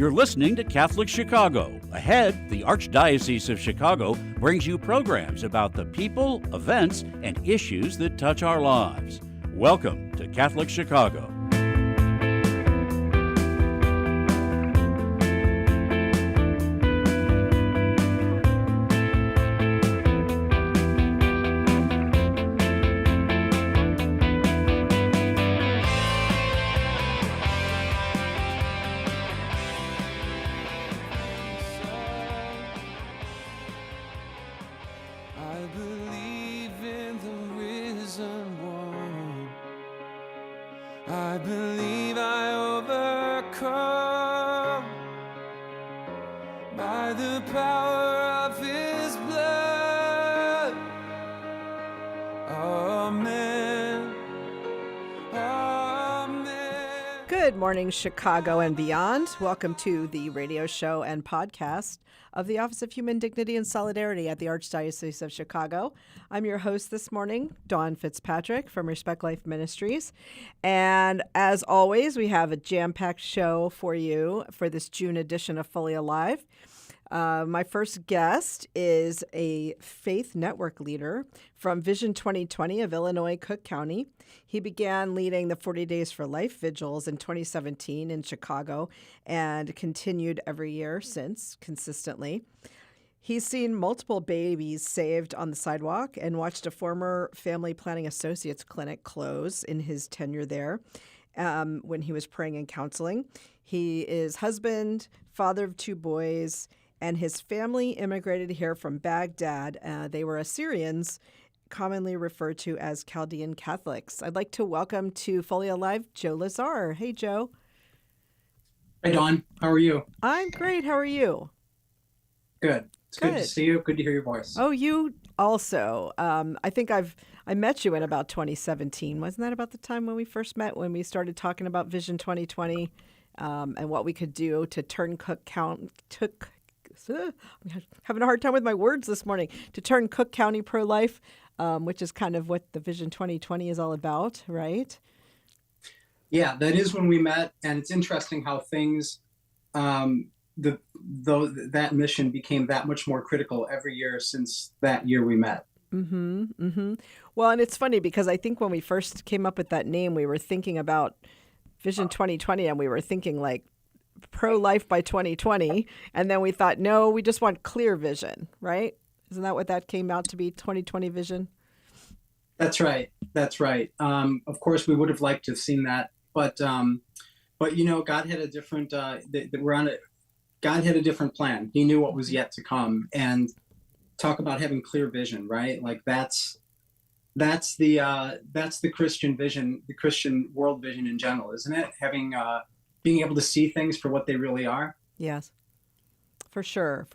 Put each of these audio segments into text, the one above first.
You're listening to Catholic Chicago. Ahead, the Archdiocese of Chicago brings you programs about the people, events, and issues that touch our lives. Welcome to Catholic Chicago. Good morning, Chicago and beyond. Welcome to the radio show and podcast of the Office of Human Dignity and Solidarity at the Archdiocese of Chicago. I'm your host this morning, Dawn Fitzpatrick from Respect Life Ministries. And as always, we have a jam-packed show for you for this June edition of Fully Alive. My first guest is a faith network leader from Vision 2020 of Illinois, Cook County. He began leading the 40 Days for Life vigils in 2017 in Chicago and continued every year since, consistently. He's seen multiple babies saved on the sidewalk and watched a former Family Planning Associates clinic close in his tenure there when he was praying and counseling. He is husband, father of 2 boys, and his family immigrated here from Baghdad. They were Assyrians, commonly referred to as Chaldean Catholics. I'd like to welcome to Fully Alive, Joe Lazar. Hey, Joe. Hi, Dawn. How are you? I'm great. How are you? Good. It's good to see you. Good to hear your voice. Oh, you also. I think I met you in about 2017. Wasn't that about the time when we first met, when we started talking about Vision 2020 and what we could do to turn I'm having a hard time with my words this morning, to turn Cook County pro-life, which is kind of what the Vision 2020 is all about, right? Yeah, that is when we met, and it's interesting how things, that mission became that much more critical every year since that year we met. Mm-hmm, mm-hmm. Well, and it's funny because I think when we first came up with that name, we were thinking about Vision 2020, and we were thinking like pro-life by 2020, and then we thought, no, we just want clear vision, right? Isn't that what that came out to be, 2020 vision? That's right. Of course, we would have liked to have seen that, but you know, God had a different. God had a different plan. He knew what was yet to come, and talk about having clear vision, right? Like that's the Christian vision, the Christian world vision in general, isn't it? Being able to see things for what they really are. Yes, for sure.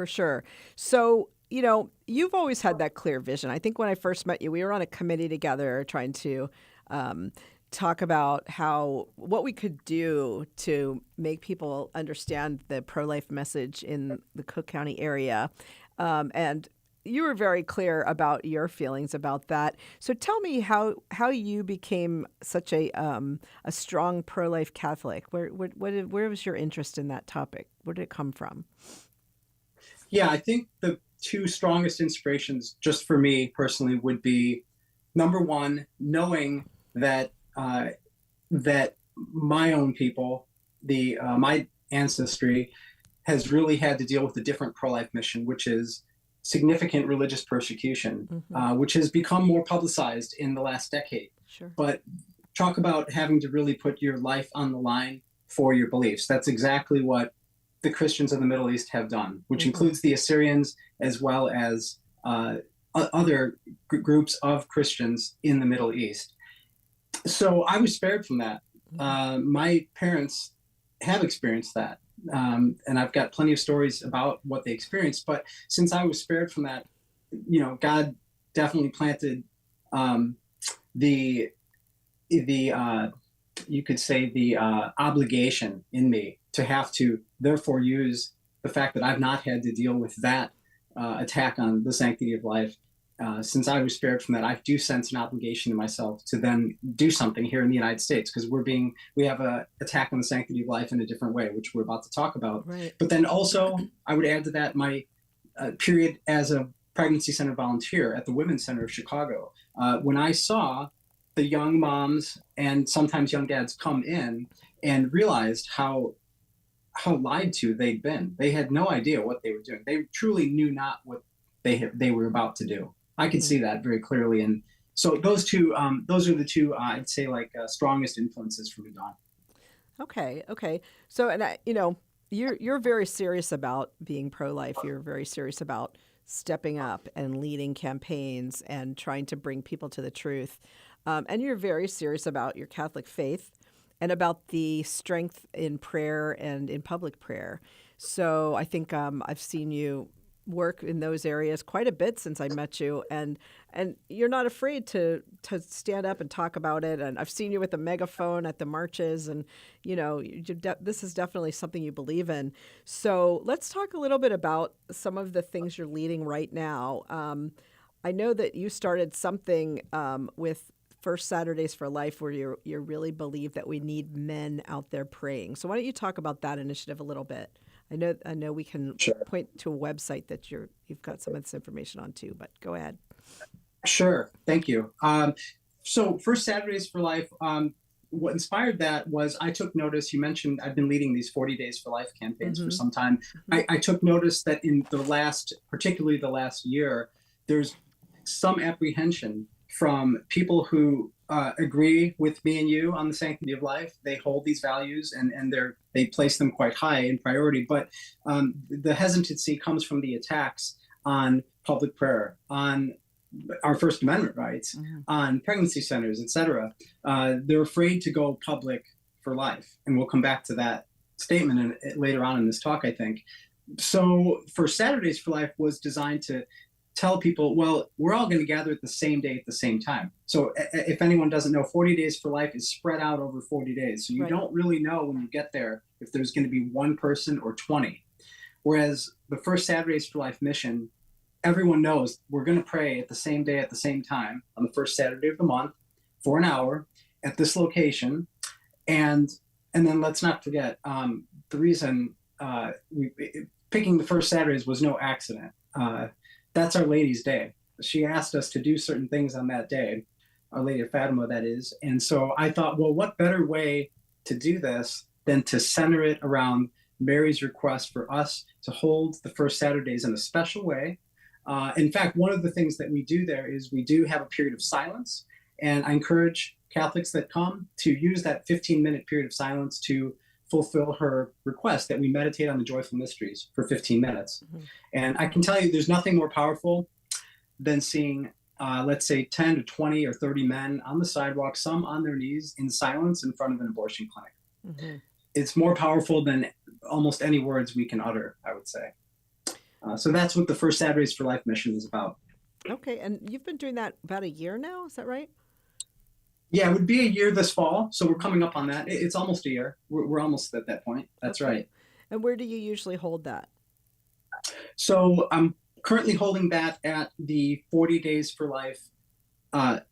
So, you know, you've always had that clear vision. I think when I first met you, we were on a committee together trying to talk about what we could do to make people understand the pro-life message in the Cook County area. And you were very clear about your feelings about that. So tell me how you became such a strong pro-life Catholic. Where was your interest in that topic? Where did it come from? Yeah, I think the 2 strongest inspirations, just for me personally, would be number one, knowing that that my own people, my ancestry, has really had to deal with a different pro-life mission, which is significant religious persecution, which has become more publicized in the last decade. Sure. But talk about having to really put your life on the line for your beliefs. That's exactly what the Christians of the Middle East have done, which includes the Assyrians as well as other groups of Christians in the Middle East. So I was spared from that. My parents have experienced that. And I've got plenty of stories about what they experienced. But since I was spared from that, you know, God definitely planted the you could say the obligation in me to have to therefore use the fact that I've not had to deal with that attack on the sanctity of life since I was spared from that, I do sense an obligation to myself to then do something here in the United States, because we have a attack on the sanctity of life in a different way, which we're about to talk about. Right. But then also, I would add to that my period as a pregnancy center volunteer at the Women's Center of Chicago, when I saw the young moms and sometimes young dads come in and realized how lied to they'd been. They had no idea what they were doing. They truly knew not what they were about to do. I could see that very clearly, and so those are the two I'd say strongest influences for me, Dawn. Okay. So, and you're very serious about being pro-life. You're very serious about stepping up and leading campaigns and trying to bring people to the truth. And you're very serious about your Catholic faith and about the strength in prayer and in public prayer. So I think I've seen you work in those areas quite a bit since I met you, and you're not afraid to stand up and talk about it. And I've seen you with a megaphone at the marches, and this is definitely something you believe in. So let's talk a little bit about some of the things you're leading right now. I know that you started something with First Saturdays for Life, where you really believe that we need men out there praying. So why don't you talk about that initiative a little bit? I know we can point to a website that you've got some of this information on too, but go ahead. Sure. Thank you. So First Saturdays for Life, what inspired that was I took notice. You mentioned I've been leading these 40 Days for Life campaigns for some time. I took notice that in particularly the last year, there's some apprehension from people who agree with me and you on the sanctity of life. They hold these values and they place them quite high in priority. But the hesitancy comes from the attacks on public prayer, on our First Amendment rights, on pregnancy centers, etc. They're afraid to go public for life. And we'll come back to that statement later on in this talk, I think. So for Saturdays for Life was designed to tell people, well, we're all going to gather at the same day at the same time. So if anyone doesn't know, 40 Days for Life is spread out over 40 days. So you don't really know when you get there if there's going to be one person or 20. Whereas the First Saturdays for Life mission, everyone knows we're going to pray at the same day at the same time on the first Saturday of the month for an hour at this location. And then let's not forget, the reason picking the first Saturdays was no accident. That's Our Lady's day. She asked us to do certain things on that day, Our Lady of Fatima, that is. And so I thought, well, what better way to do this than to center it around Mary's request for us to hold the first Saturdays in a special way. In fact, one of the things that we do there is we do have a period of silence. And I encourage Catholics that come to use that 15-minute period of silence to fulfill her request that we meditate on the joyful mysteries for 15 minutes. And I can tell you there's nothing more powerful than seeing, let's say, 10 to 20 or 30 men on the sidewalk, some on their knees in silence in front of an abortion clinic. It's more powerful than almost any words we can utter, I would say. So that's what the First Saturdays for Life mission is about. Okay, and you've been doing that about a year now, is that right? Yeah, it would be a year this fall, so we're coming up on that. It's almost a year. We're almost at that point. That's right. And where do you usually hold that? So I'm currently holding that at the 40 Days for Life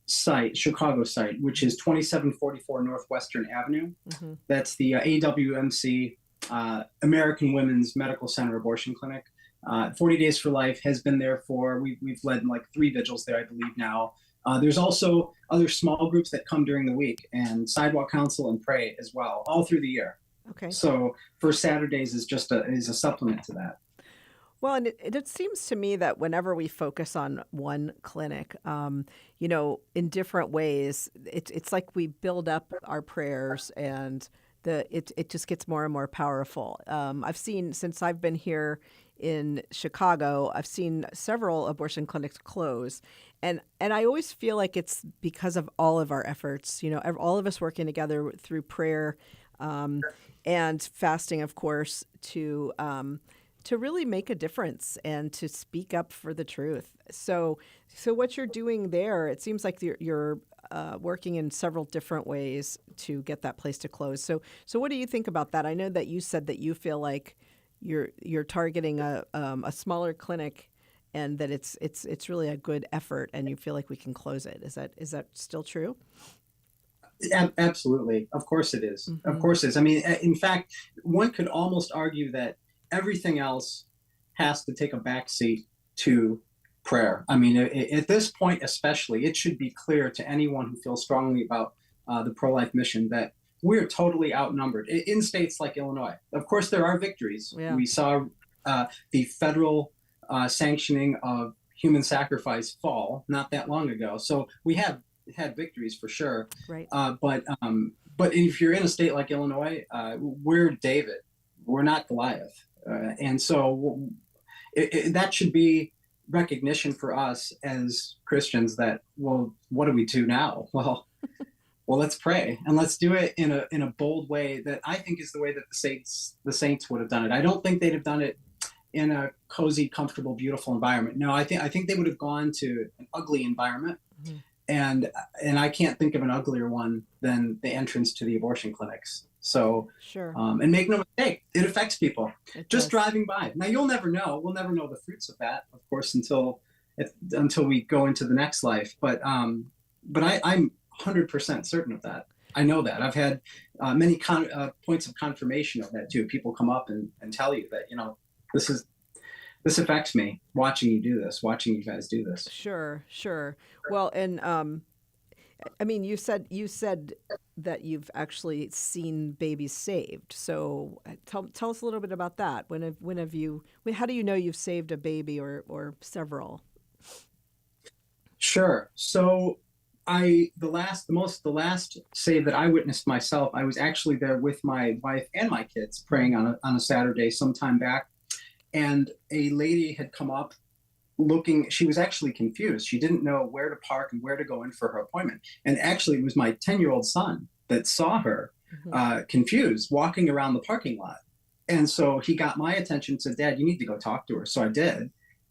site, Chicago site, which is 2744 Northwestern Avenue. That's the AWMC, American Women's Medical Center Abortion Clinic. 40 Days for Life has been there we've led like 3 vigils there, I believe now. There's also other small groups that come during the week, and Sidewalk Council and Pray as well, all through the year. Okay. So First Saturdays is just a supplement to that. Well, and it seems to me that whenever we focus on one clinic, in different ways, it's like we build up our prayers, and it just gets more and more powerful. I've seen, since I've been here in Chicago, I've seen several abortion clinics close. And I always feel like it's because of all of our efforts, all of us working together through prayer and fasting, of course, to really make a difference and to speak up for the truth. So what you're doing there, it seems like you're working in several different ways to get that place to close. So what do you think about that? I know that you said that you feel like you're targeting a smaller clinic and that it's really a good effort, and you feel like we can close it. Is that still true? Absolutely. Of course it is. Of course it is. I mean, in fact, one could almost argue that everything else has to take a backseat to prayer. I mean, at this point, especially, it should be clear to anyone who feels strongly about the pro-life mission that we're totally outnumbered in states like Illinois. Of course, there are victories. Yeah. We saw the federal sanctioning of human sacrifice fall not that long ago. So we have had victories for sure. Right. But if you're in a state like Illinois, we're David. We're not Goliath. And so that should be recognition for us as Christians that, well, what do we do now? Well, let's pray, and let's do it in a bold way that I think is the way that the saints would have done it. I don't think they'd have done it in a cozy, comfortable, beautiful environment. No, I think they would have gone to an ugly environment. Mm-hmm. And I can't think of an uglier one than the entrance to the abortion clinics. So, sure. And make no mistake, it affects people just does. Driving by. Now, you'll never know. We'll never know the fruits of that, of course, until we go into the next life. But I'm 100% certain of that. I know that. I've had many points of confirmation of that too. People come up and tell you that, this affects me watching you guys do this. Sure. Well, and I mean, you said that you've actually seen babies saved. So tell us a little bit about that. How do you know you've saved a baby or several? Sure. So the last save that I witnessed myself, I was actually there with my wife and my kids praying on a Saturday sometime back. And a lady had come up she was actually confused. She didn't know where to park and where to go in for her appointment. And actually, it was my 10-year-old son that saw her confused walking around the parking lot. And so he got my attention and said, "Dad, you need to go talk to her." So I did.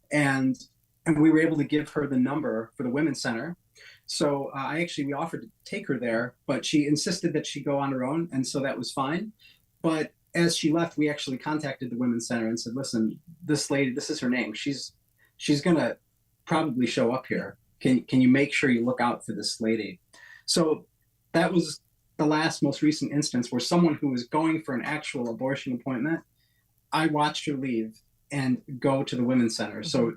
And we were able to give her the number for the Women's Center. So we offered to take her there, but she insisted that she go on her own. And so that was fine. But as she left, we actually contacted the Women's Center and said, "Listen, this lady, this is her name. She's going to probably show up here. Can you make sure you look out for this lady?" So that was the most recent instance where someone who was going for an actual abortion appointment, I watched her leave and go to the Women's Center. Mm-hmm. So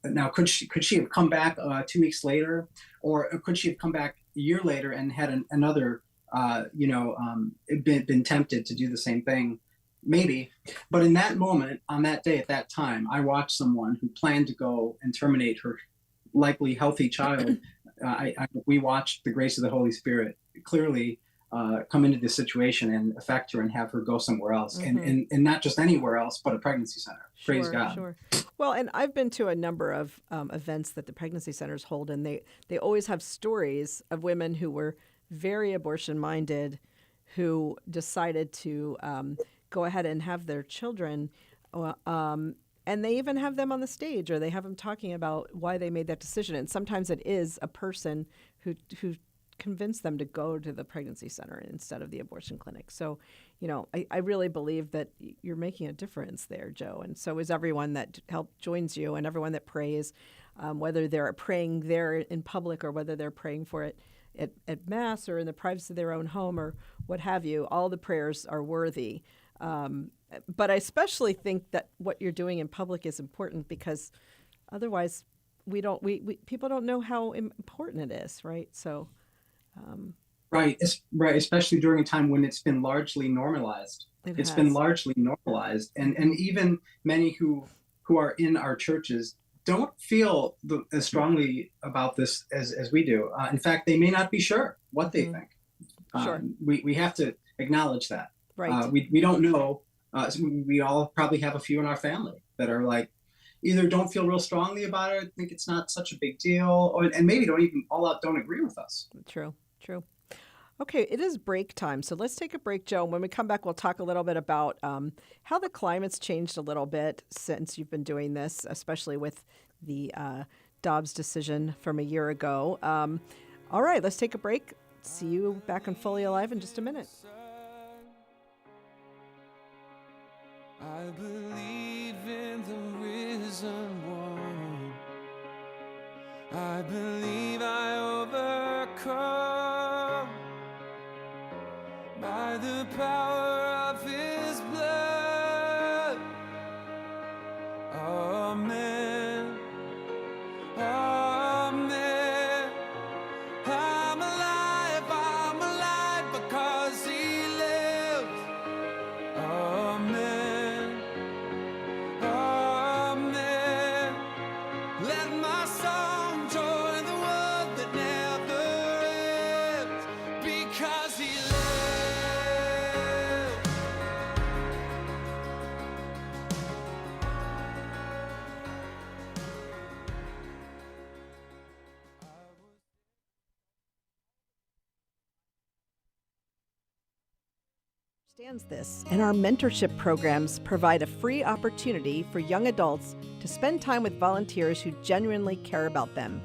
now could she have come back 2 weeks later, or could she have come back a year later and had another been tempted to do the same thing? Maybe. But in that moment, on that day, at that time, I watched someone who planned to go and terminate her likely healthy child. We watched the grace of the Holy Spirit clearly come into this situation and affect her and have her go somewhere else. Mm-hmm. and not just anywhere else, but a pregnancy center. Sure, praise God. Sure. Well, and I've been to a number of events that the pregnancy centers hold, and they always have stories of women who were very abortion-minded, who decided to go ahead and have their children, and they even have them on the stage, or they have them talking about why they made that decision. And sometimes it is a person who convinced them to go to the pregnancy center instead of the abortion clinic. So, I really believe that you're making a difference there, Joe. And so is everyone that joins you, and everyone that prays, whether they're praying there in public or whether they're praying for it at Mass or in the privacy of their own home or what have you. All the prayers are worthy. But I especially think that what you're doing in public is important, because otherwise people don't know how important it is, right? So, right, especially during a time when it's been largely normalized. It's been largely normalized, and even many who are in our churches don't feel as strongly about this as we do. In fact, they may not be sure what they think. Sure. We have to acknowledge that. Right. We don't know. So we all probably have a few in our family that are like, either don't feel real strongly about it, think it's not such a big deal, and maybe don't even don't agree with us. True. Okay, it is break time, so let's take a break, Joe. When we come back, we'll talk a little bit about how the climate's changed a little bit since you've been doing this, especially with the Dobbs decision from a year ago. All right, let's take a break. See you back on Fully Alive in just a minute. I believe in the risen one. I believe I overcome by the power of His blood. Amen. Amen. I'm alive because He lives. Amen. Amen. Let my song join the world that never ends because He lives. Understands this, and our mentorship programs provide a free opportunity for young adults to spend time with volunteers who genuinely care about them.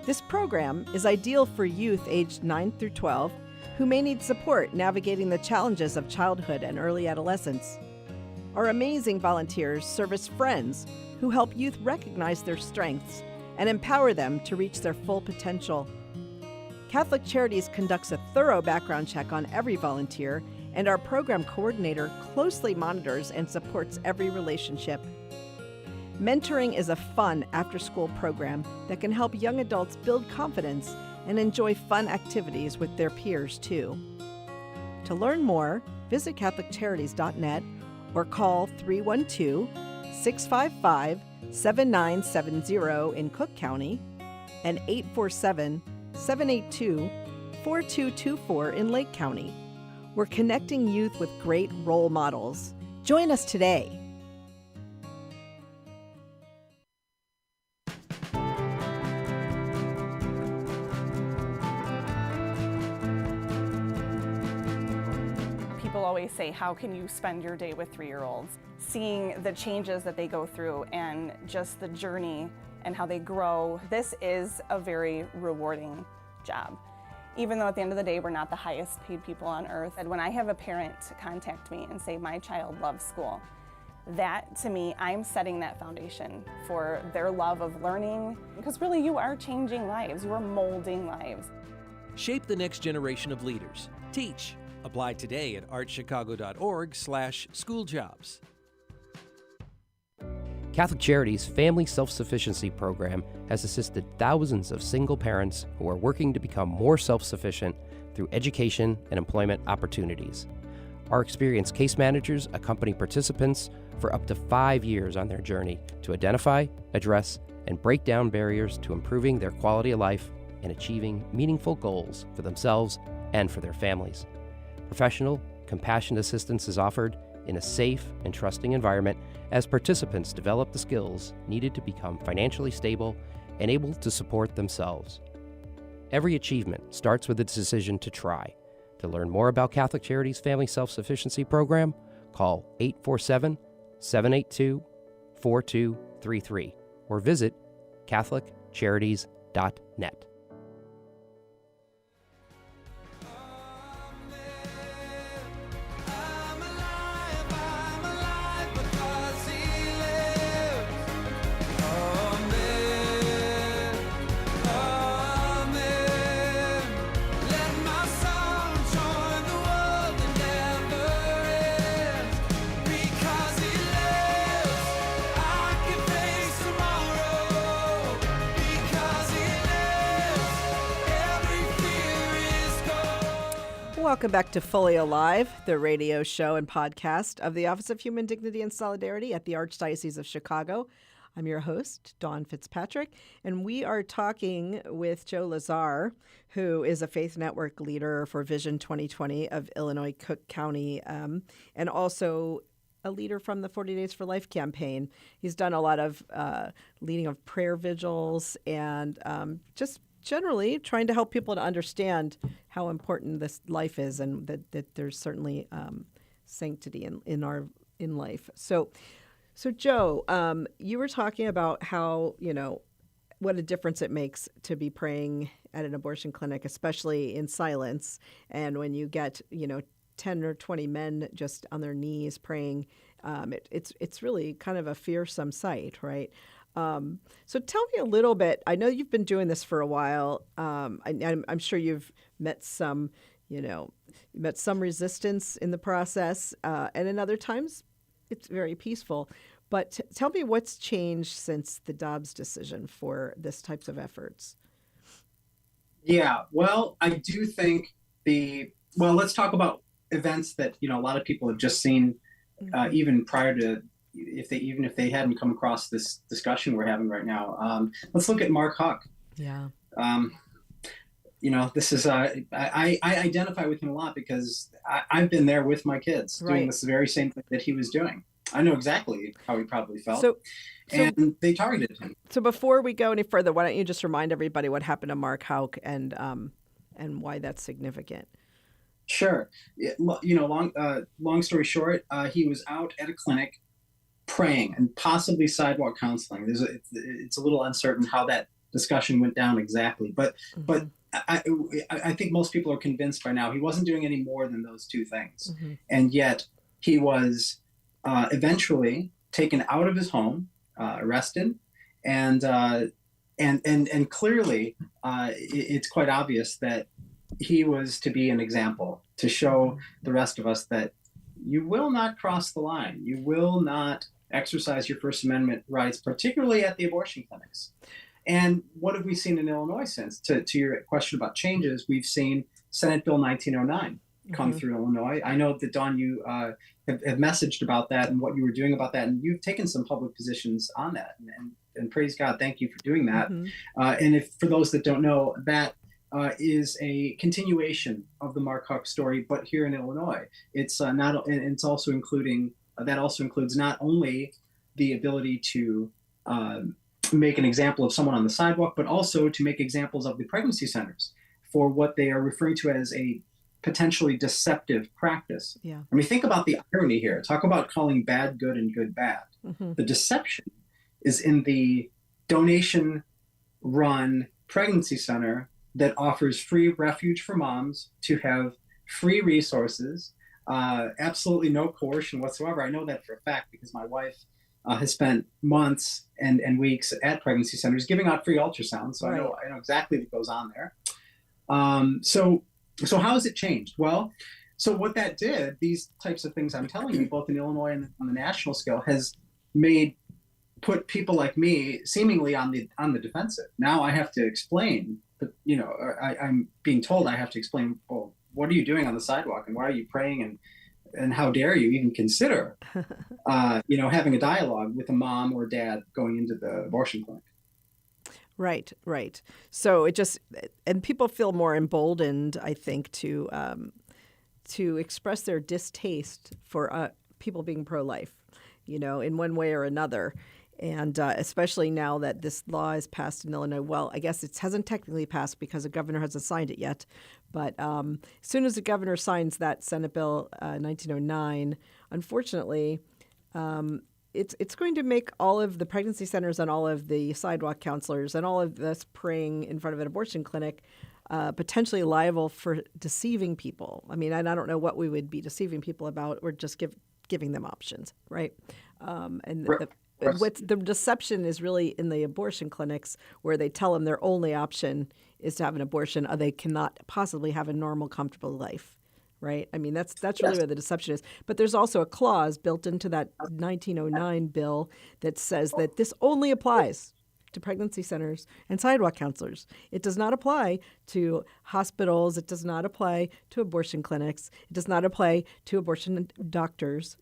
This program is ideal for youth aged 9 through 12 who may need support navigating the challenges of childhood and early adolescence. Our amazing volunteers serve as friends who help youth recognize their strengths and empower them to reach their full potential. Catholic Charities conducts a thorough background check on every volunteer, and our program coordinator closely monitors and supports every relationship. Mentoring is a fun after-school program that can help young adults build confidence and enjoy fun activities with their peers, too. To learn more, visit CatholicCharities.net or call 312-655-7970 in Cook County and 847-782-4224 in Lake County. We're connecting youth with great role models. Join us today. People always say, how can you spend your day with 3-year-olds? Seeing the changes that they go through and just the journey and how they grow, this is a very rewarding job. Even though at the end of the day, we're not the highest paid people on earth. And when I have a parent contact me and say, my child loves school, that to me, I'm setting that foundation for their love of learning. Because really, you are changing lives. You are molding lives. Shape the next generation of leaders. Teach. Apply today at archchicago.org/schooljobs. Catholic Charities' Family Self-Sufficiency Program has assisted thousands of single parents who are working to become more self-sufficient through education and employment opportunities. Our experienced case managers accompany participants for up to 5 years on their journey to identify, address, and break down barriers to improving their quality of life and achieving meaningful goals for themselves and for their families. Professional, compassionate assistance is offered in a safe and trusting environment as participants develop the skills needed to become financially stable and able to support themselves. Every achievement starts with a decision to try. To learn more about Catholic Charities' Family Self-Sufficiency Program, call 847-782-4233 or visit CatholicCharities.net. Welcome back to Fully Alive, the radio show and podcast of the Office of Human Dignity and Solidarity at the Archdiocese of Chicago. I'm your host, Dawn Fitzpatrick, and we are talking with Joe Lazar, who is a Faith Network leader for Vision 2020 of Illinois Cook County, and also a leader from the 40 Days for Life campaign. He's done a lot of leading of prayer vigils and just generally trying to help people to understand how important this life is, and that there's certainly sanctity in life. So Joe, you were talking about how, what a difference it makes to be praying at an abortion clinic, especially in silence. And when you get, 10 or 20 men just on their knees praying, it's really kind of a fearsome sight, right? So tell me a little bit. I know you've been doing this for a while. I'm sure you've met some, resistance in the process, and in other times, it's very peaceful. But tell me what's changed since the Dobbs decision for this types of efforts. Yeah, well, I do think let's talk about events that, a lot of people have just seen, even prior to, even if they hadn't come across this discussion we're having right now. Let's look at Mark Huck. Yeah. This is, I identify with him a lot because I've been there with my kids doing this very same thing that he was doing. I know exactly how he probably felt. And they targeted him. So before we go any further, why don't you just remind everybody what happened to Mark Houck and why that's significant? Sure. Long story short, he was out at a clinic praying and possibly sidewalk counseling. It's a little uncertain how that discussion went down exactly, but I think most people are convinced by now he wasn't doing any more than those two things, and yet he was eventually taken out of his home, arrested, and clearly it's quite obvious that he was to be an example to show the rest of us that you will not cross the line. You will not exercise your First Amendment rights, particularly at the abortion clinics. And what have we seen in Illinois since? To your question about changes, we've seen Senate Bill 1909 come through Illinois. I know that, Dawn, you have messaged about that and what you were doing about that, and you've taken some public positions on that. And praise God, thank you for doing that. And if for those that don't know, that is a continuation of the Mark Huck story, but here in Illinois. It's it's also including that also includes not only the ability to make an example of someone on the sidewalk, but also to make examples of the pregnancy centers for what they are referring to as a potentially deceptive practice. Yeah. I mean, think about the irony here. Talk about calling bad good and good bad. The deception is in the donation-run pregnancy center that offers free refuge for moms to have free resources, absolutely no coercion whatsoever. I know that for a fact because my wife has spent months and weeks at pregnancy centers giving out free ultrasounds. So I know exactly what goes on there. So how has it changed? Well, so what that did, these types of things I'm telling you, both in Illinois and on the national scale, has put people like me seemingly on the defensive. Now I have to explain. I'm being told I have to explain, well, what are you doing on the sidewalk and why are you praying and how dare you even consider, having a dialogue with a mom or dad going into the abortion clinic. Right. So and people feel more emboldened, I think, to express their distaste for people being pro-life, in one way or another. And especially now that this law is passed in Illinois, well, I guess it hasn't technically passed because the governor hasn't signed it yet. But as soon as the governor signs that Senate Bill 1909, unfortunately, it's going to make all of the pregnancy centers and all of the sidewalk counselors and all of us praying in front of an abortion clinic potentially liable for deceiving people. I mean, I don't know what we would be deceiving people about. We're just giving them options, right? What's the deception is really in the abortion clinics where they tell them their only option is to have an abortion, or they cannot possibly have a normal, comfortable life, right? I mean, that's really where the deception is. But there's also a clause built into that 1909 bill that says that this only applies to pregnancy centers and sidewalk counselors. It does not apply to hospitals. It does not apply to abortion clinics. It does not apply to abortion doctors.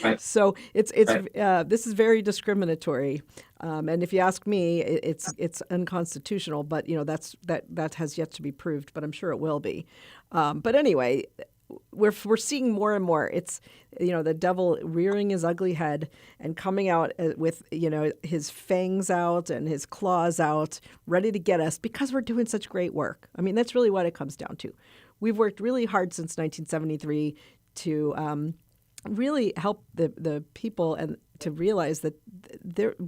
Right. So this is very discriminatory, and if you ask me, it's unconstitutional. But that has yet to be proved. But I'm sure it will be. But anyway, we're seeing more and more. It's the devil rearing his ugly head and coming out with his fangs out and his claws out, ready to get us because we're doing such great work. I mean, that's really what it comes down to. We've worked really hard since 1973 to really help the people and to realize that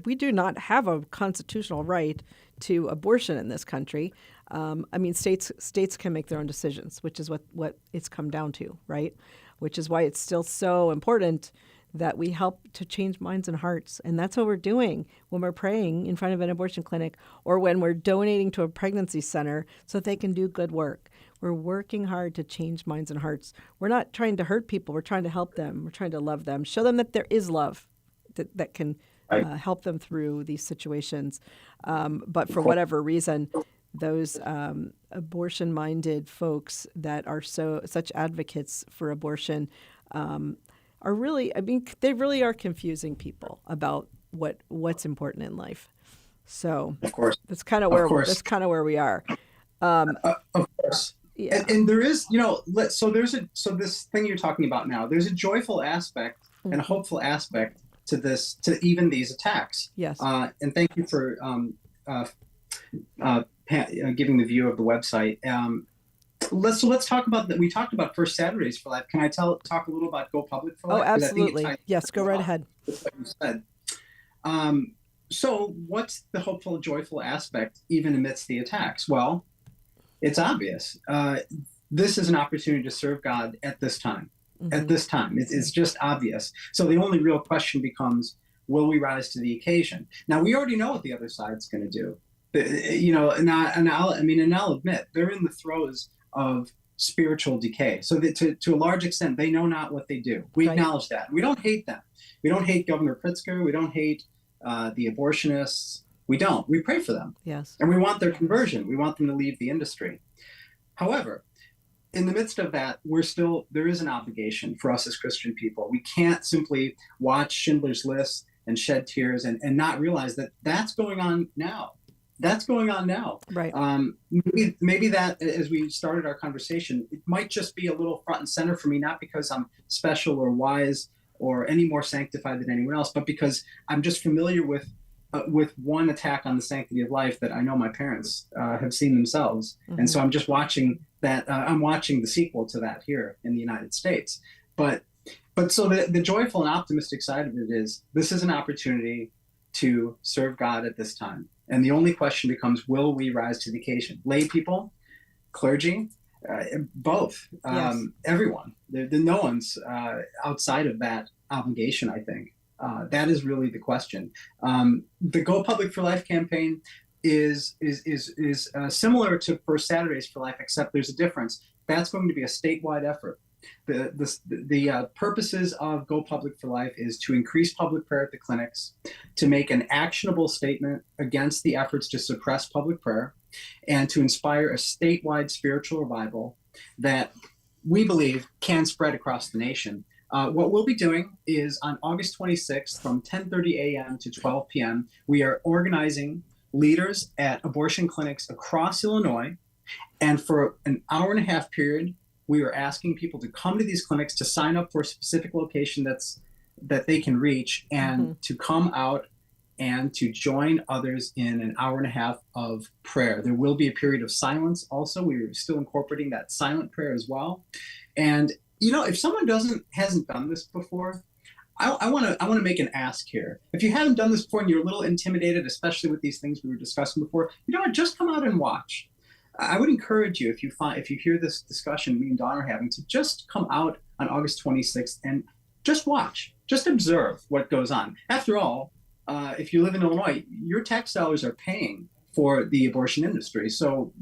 we do not have a constitutional right to abortion in this country. I mean, states can make their own decisions, which is what it's come down to, right? Which is why it's still so important that we help to change minds and hearts. And that's what we're doing when we're praying in front of an abortion clinic or when we're donating to a pregnancy center so that they can do good work. We're working hard to change minds and hearts. We're not trying to hurt people. We're trying to help them. We're trying to love them, show them that there is love that can help them through these situations. But for whatever reason, those abortion-minded folks that are such advocates for abortion are really, they really are confusing people about what's important in life. So of course, that's kind of where we are. Of course. Yeah. And there is, so this thing you're talking about now, there's a joyful aspect and a hopeful aspect to this, to even these attacks. Yes. And thank you for giving the view of the website. Let's talk about that. We talked about First Saturdays for Life. Can I talk a little about Go Public for Life? Oh, absolutely. Yes, go right ahead. That's what you said. So what's the hopeful, joyful aspect even amidst the attacks? Well, it's obvious. This is an opportunity to serve God at this time. Mm-hmm. At this time, it's just obvious. So the only real question becomes, will we rise to the occasion? Now, we already know what the other side's going to do. And I'll admit, they're in the throes of spiritual decay. So that to a large extent, they know not what they do. We acknowledge that. We don't hate them. We don't hate Governor Pritzker. We don't hate the abortionists. We don't. We pray for them. Yes. And we want their conversion. We want them to leave the industry. However, in the midst of that, there is an obligation for us as Christian people. We can't simply watch Schindler's List and shed tears and not realize that that's going on now. That's going on now. Right. Maybe that, as we started our conversation, it might just be a little front and center for me, not because I'm special or wise or any more sanctified than anyone else, but because I'm just familiar with one attack on the sanctity of life that I know my parents have seen themselves. Mm-hmm. And so I'm just watching that. I'm watching the sequel to that here in the United States. But so the joyful and optimistic side of it is, this is an opportunity to serve God at this time. And the only question becomes, will we rise to the occasion? Lay people, clergy, both, yes. Everyone. No one's outside of that obligation, I think. That is really the question. The Go Public for Life campaign is similar to First Saturdays for Life, except there's a difference. That's going to be a statewide effort. The purposes of Go Public for Life is to increase public prayer at the clinics, to make an actionable statement against the efforts to suppress public prayer, and to inspire a statewide spiritual revival that we believe can spread across the nation. What we'll be doing is on August 26th from 10:30 a.m. to 12 p.m., we are organizing leaders at abortion clinics across Illinois. And for an hour and a half period, we are asking people to come to these clinics to sign up for a specific location that they can reach and to come out and to join others in an hour and a half of prayer. There will be a period of silence also. We're still incorporating that silent prayer as well. And if someone hasn't done this before, I want to make an ask here. If you haven't done this before and you're a little intimidated, especially with these things we were discussing before, just come out and watch. I would encourage you, if you hear this discussion me and Dawn are having, to just come out on August 26th and just watch, just observe what goes on. After all, if you live in Illinois, your tax dollars are paying for the abortion industry. So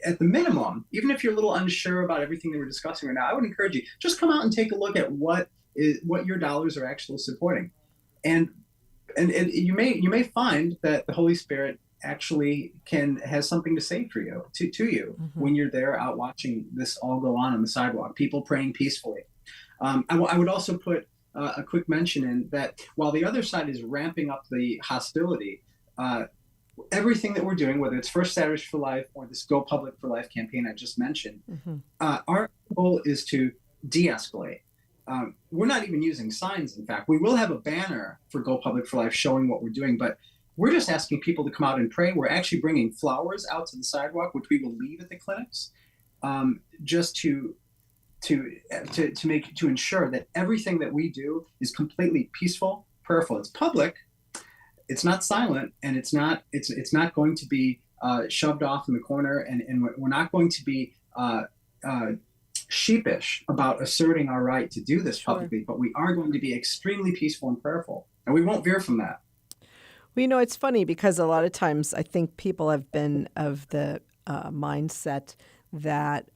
at the minimum, even if you're a little unsure about everything that we're discussing right now, I would encourage you, just come out and take a look at what your dollars are actually supporting. And you may find that the Holy Spirit actually has something to say for you, to you, when you're there out watching this all go on the sidewalk, people praying peacefully. I would also put a quick mention in that while the other side is ramping up the hostility, everything that we're doing, whether it's First Saturdays for Life or this Go Public for Life campaign I just mentioned, our goal is to de-escalate. We're not even using signs, in fact. We will have a banner for Go Public for Life showing what we're doing, but we're just asking people to come out and pray. We're actually bringing flowers out to the sidewalk, which we will leave at the clinics, just to ensure that everything that we do is completely peaceful, prayerful. It's public, it's not silent, and it's not going to be shoved off in the corner, and we're not going to be sheepish about asserting our right to do this publicly, but we are going to be extremely peaceful and prayerful, and we won't veer from that. Well, it's funny because a lot of times I think people have been of the mindset that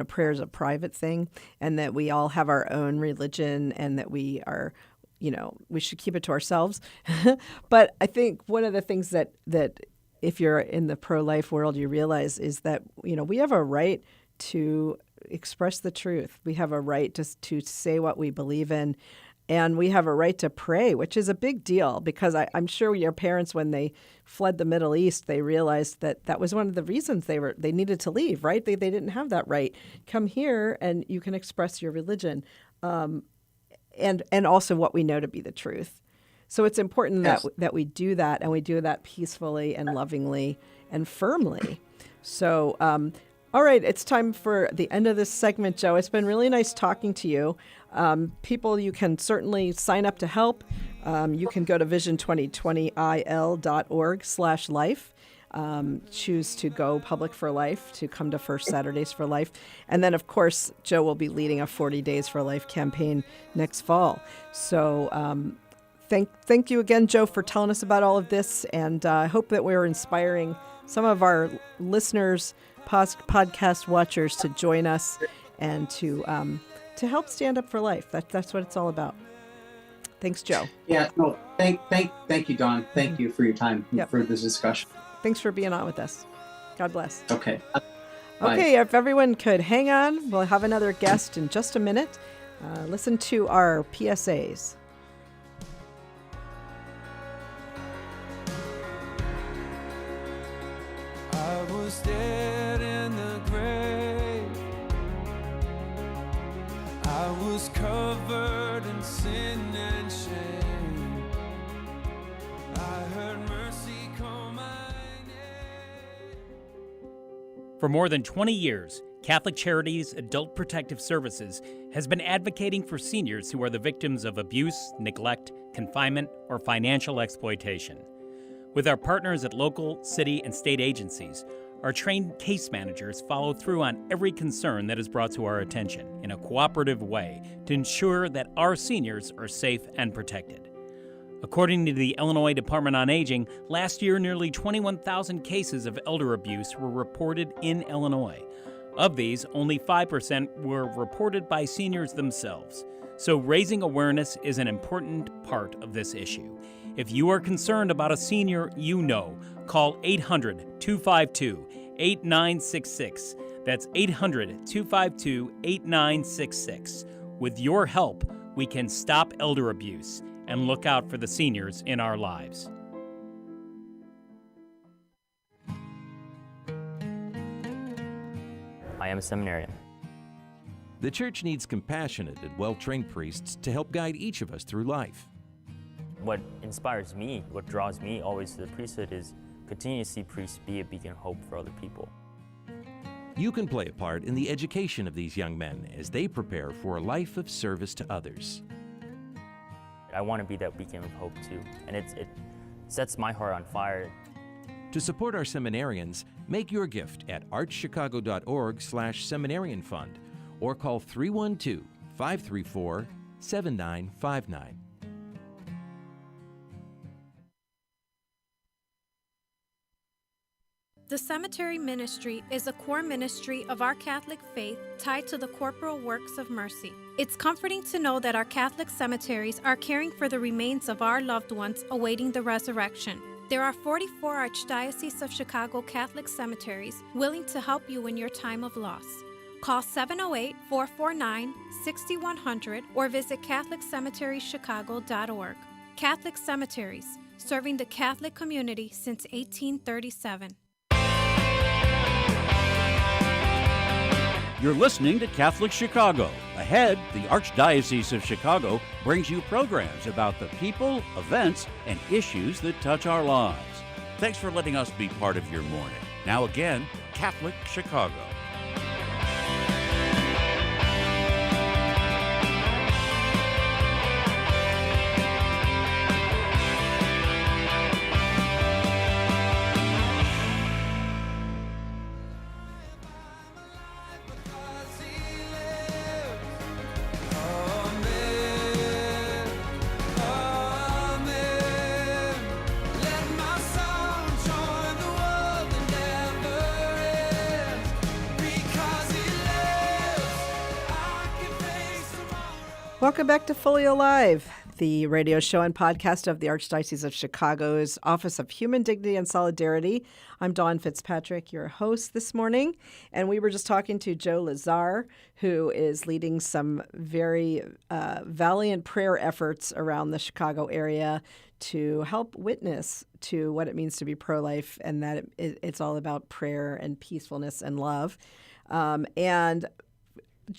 prayer is a private thing, and that we all have our own religion, and that we are, we should keep it to ourselves. But I think one of the things that if you're in the pro-life world, you realize is that we have a right to express the truth. We have a right to say what we believe in. And we have a right to pray, which is a big deal, because I'm sure your parents, when they fled the Middle East, they realized that was one of the reasons they needed to leave, right? They didn't have that right. Come here and you can express your religion, and also what we know to be the truth. So it's important that we do that, and we do that peacefully and lovingly and firmly. So, all right, it's time for the end of this segment, Joe. It's been really nice talking to you. People, you can certainly sign up to help. You can go to vision2020il.org/life. Choose to go public for life, to come to First Saturdays for Life. And then, of course, Joe will be leading a 40 Days for Life campaign next fall. So thank you again, Joe, for telling us about all of this. And I hope that we're inspiring some of our listeners, podcast watchers, to join us and to help stand up for life. That's what it's all about. Thanks, Joe. Yeah, no, thank you, Dawn. Thank you for your time for this discussion. Thanks for being on with us. God bless. Okay. Okay, if everyone could hang on, we'll have another guest in just a minute. Listen to our PSAs. I was dead in the grave. I was covered in sin and shame. I heard mercy call my name. For more than 20 years, Catholic Charities Adult Protective Services has been advocating for seniors who are the victims of abuse, neglect, confinement, or financial exploitation. With our partners at local, city, and state agencies, our trained case managers follow through on every concern that is brought to our attention in a cooperative way to ensure that our seniors are safe and protected. According to the Illinois Department on Aging, last year nearly 21,000 cases of elder abuse were reported in Illinois. Of these, only 5% were reported by seniors themselves. So raising awareness is an important part of this issue. If you are concerned about a senior you know, call 800-252-8966. That's 800-252-8966. With your help, we can stop elder abuse and look out for the seniors in our lives. I am a seminarian. The church needs compassionate and well-trained priests to help guide each of us through life. What inspires me, what draws me always to the priesthood is continue to see priests be a beacon of hope for other people. You can play a part in the education of these young men as they prepare for a life of service to others. I want to be that beacon of hope too, and it sets my heart on fire. To support our seminarians, make your gift at archchicago.org/seminarian fund or call 312-534-7959. The cemetery ministry is a core ministry of our Catholic faith tied to the corporal works of mercy. It's comforting to know that our Catholic cemeteries are caring for the remains of our loved ones awaiting the resurrection. There are 44 Archdiocese of Chicago Catholic cemeteries willing to help you in your time of loss. Call 708-449-6100 or visit CatholicCemeteriesChicago.org. Catholic Cemeteries, serving the Catholic community since 1837. You're listening to Catholic Chicago. Ahead, the Archdiocese of Chicago brings you programs about the people, events, and issues that touch our lives. Thanks for letting us be part of your morning. Now again, Catholic Chicago. Because he lives. Welcome back to Fully Alive, the radio show and podcast of the Archdiocese of Chicago's Office of Human Dignity and Solidarity. I'm Dawn Fitzpatrick, your host this morning, and we were just talking to Joe Lazar, who is leading some very valiant prayer efforts around the Chicago area to help witness to what it means to be pro-life, and that it's all about prayer and peacefulness and love. And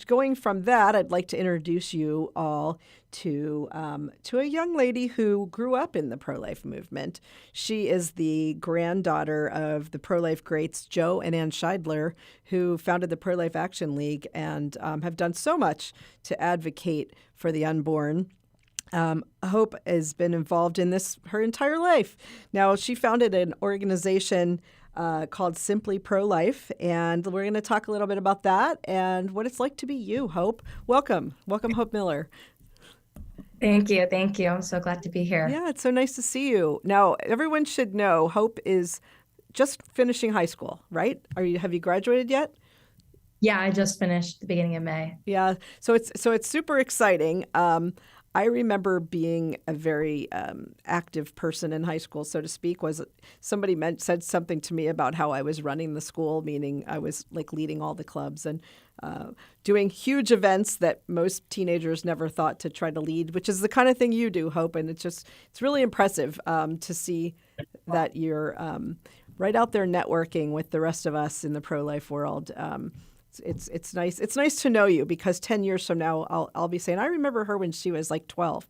going from that, I'd like to introduce you all to a young lady who grew up in the pro-life movement. She is the granddaughter of the pro-life greats Joe and Ann Scheidler, who founded the Pro-Life Action League and have done so much to advocate for the unborn. Hope has been involved in this her entire life. Now, she founded an organization called Simply Pro-Life, and we're going to talk a little bit about that and what it's like to be you, Hope. Welcome, Hope Miller. Thank you. I'm so glad to be here. Yeah, it's so nice to see you. Now, everyone should know Hope is just finishing high school, right? Have you graduated yet? Yeah, I just finished the beginning of May. Yeah, so it's super exciting. I remember being a very active person in high school, so to speak. Was somebody said something to me about how I was running the school, meaning I was like leading all the clubs and doing huge events that most teenagers never thought to try to lead, which is the kind of thing you do, Hope. And it's really impressive to see that you're right out there networking with the rest of us in the pro-life world. It's nice. It's nice to know you, because 10 years from now, I'll be saying, I remember her when she was like 12.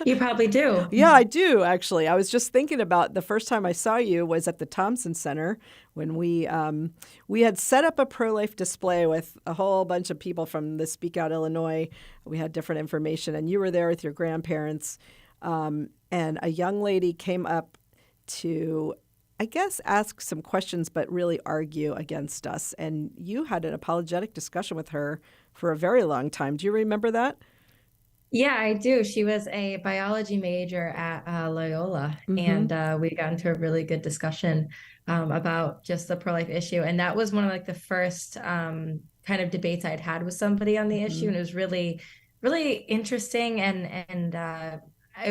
You probably do. Yeah, I do, actually. I was just thinking about the first time I saw you was at the Thompson Center when we had set up a pro-life display with a whole bunch of people from the Speak Out Illinois. We had different information, and you were there with your grandparents. And a young lady came up to, I guess, ask some questions, but really argue against us. And you had an apologetic discussion with her for a very long time. Do you remember that? Yeah, I do. She was a biology major at Loyola, and we got into a really good discussion about just the pro-life issue. And that was one of like the first kind of debates I'd had with somebody on the issue. And it was really, really interesting and a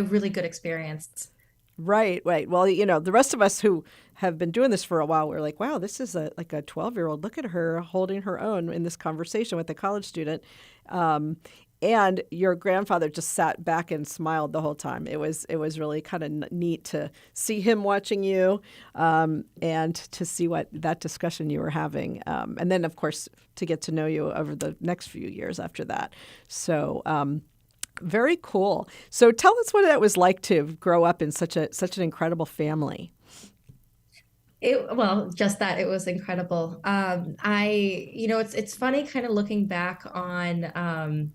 really good experience. Right. Well, the rest of us who have been doing this for a while, we're like, wow, this is like a 12-year-old. Look at her holding her own in this conversation with a college student. And your grandfather just sat back and smiled the whole time. It was really kind of neat to see him watching you and to see what that discussion you were having. And then, of course, to get to know you over the next few years after that. So very cool. So tell us what it was like to grow up in such an incredible family. Just that it was incredible. It's funny kind of looking back on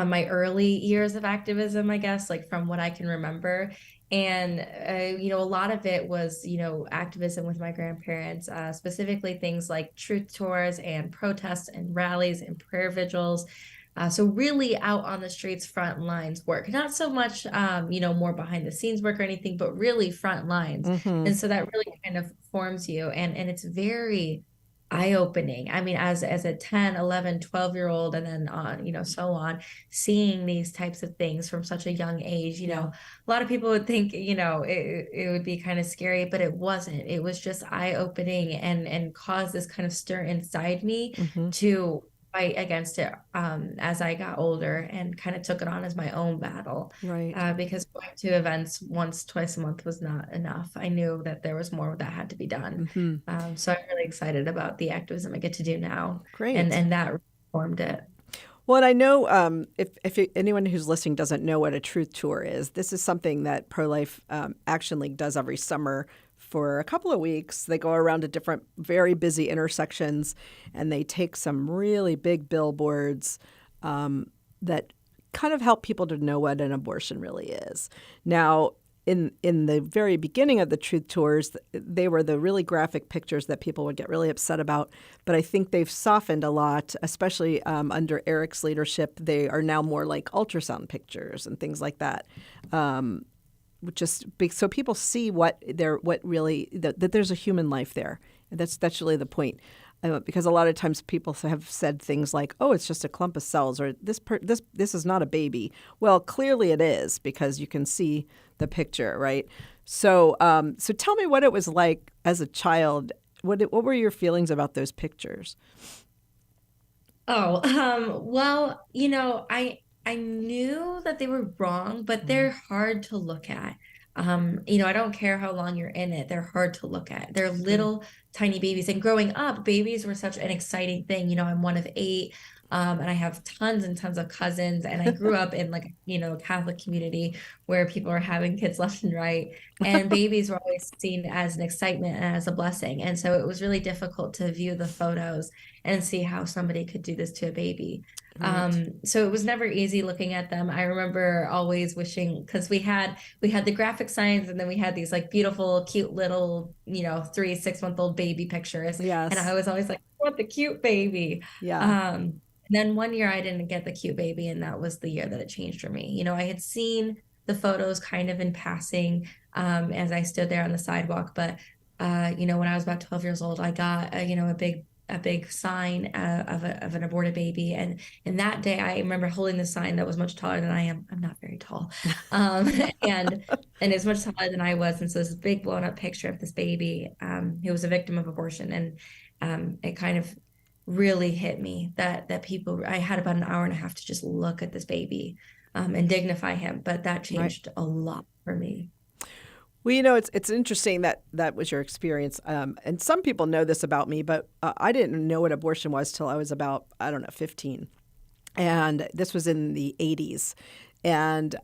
my early years of activism, I guess, like from what I can remember. And, a lot of it was, activism with my grandparents, specifically things like truth tours and protests and rallies and prayer vigils. So really out on the streets, front lines work, not so much, more behind the scenes work or anything, but really front lines. And so that really kind of forms you. And it's very eye-opening. I mean, as a 10, 11, 12-year-old, and then on, so on, seeing these types of things from such a young age, a lot of people would think, it would be kind of scary, but it wasn't. It was just eye-opening and caused this kind of stir inside me to fight against it as I got older and kind of took it on as my own battle. Right. Because going to events once, twice a month was not enough. I knew that there was more that had to be done. So I'm really excited about the activism I get to do now. Great. And that formed it. Well, and I know if anyone who's listening doesn't know what a truth tour is, this is something that Pro-Life Action League does every summer for a couple of weeks. They go around to different very busy intersections, and they take some really big billboards that kind of help people to know what an abortion really is. Now, in the very beginning of the truth tours, they were the really graphic pictures that people would get really upset about. But I think they've softened a lot, especially under Eric's leadership. They are now more like ultrasound pictures and things like that. So people see that there's a human life there. And that's really the point. because a lot of times people have said things like, "Oh, it's just a clump of cells," or "This is not a baby." Well, clearly it is because you can see the picture, right? So, so tell me what it was like as a child. What were your feelings about those pictures? Oh, well, I knew that they were wrong, but they're hard to look at. I don't care how long you're in it, they're hard to look at. They're little tiny babies. And growing up, babies were such an exciting thing. I'm one of 8. And I have tons and tons of cousins, and I grew up in a Catholic community where people are having kids left and right, and babies were always seen as an excitement and as a blessing. And so it was really difficult to view the photos and see how somebody could do this to a baby. Right. So it was never easy looking at them. I remember always wishing, because we had the graphic signs, and then we had these beautiful, cute little 3-6 month old baby pictures, and I Yes. was always like, I want the cute baby. Yeah. And then one year I didn't get the cute baby, and that was the year that it changed for me. I had seen the photos kind of in passing as I stood there on the sidewalk, but when I was about 12 years old, I got a big sign of an aborted baby, and that day I remember holding the sign that was much taller than I am. I'm not very tall, and it's much taller than I was, and so this big blown up picture of this baby who was a victim of abortion, and it kind of really hit me that people. I had about an hour and a half to just look at this baby and dignify him, but that changed a lot for me. Well, it's interesting that was your experience, and some people know this about me, but I didn't know what abortion was till I was about, I don't know, 15, and this was in the 80s, and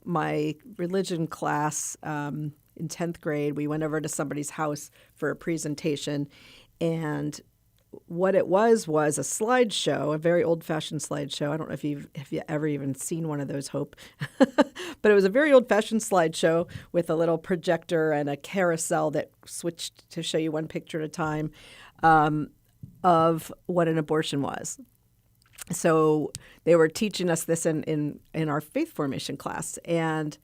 my religion class in 10th grade, we went over to somebody's house for a presentation, and what it was a slideshow, a very old-fashioned slideshow. I don't know if you've ever even seen one of those, Hope, but it was a very old-fashioned slideshow with a little projector and a carousel that switched to show you one picture at a time of what an abortion was. So they were teaching us this in our faith formation class, and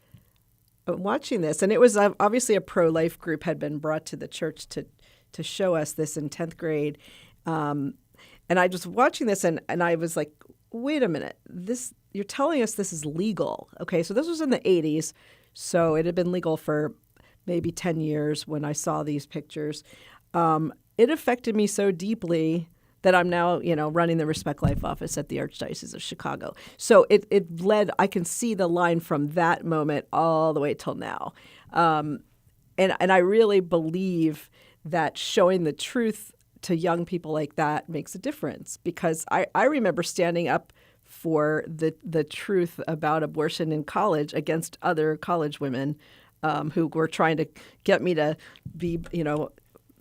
watching this, and it was obviously a pro-life group had been brought to the church to show us this in 10th grade. And I was watching this, and I was like, wait a minute, you're telling us this is legal. Okay, so this was in the 80s, so it had been legal for maybe 10 years when I saw these pictures. It affected me so deeply that I'm now, running the Respect Life office at the Archdiocese of Chicago. So it led, I can see the line from that moment all the way till now. And I really believe that showing the truth to young people like that makes a difference, because I remember standing up for the truth about abortion in college against other college women who were trying to get me to be,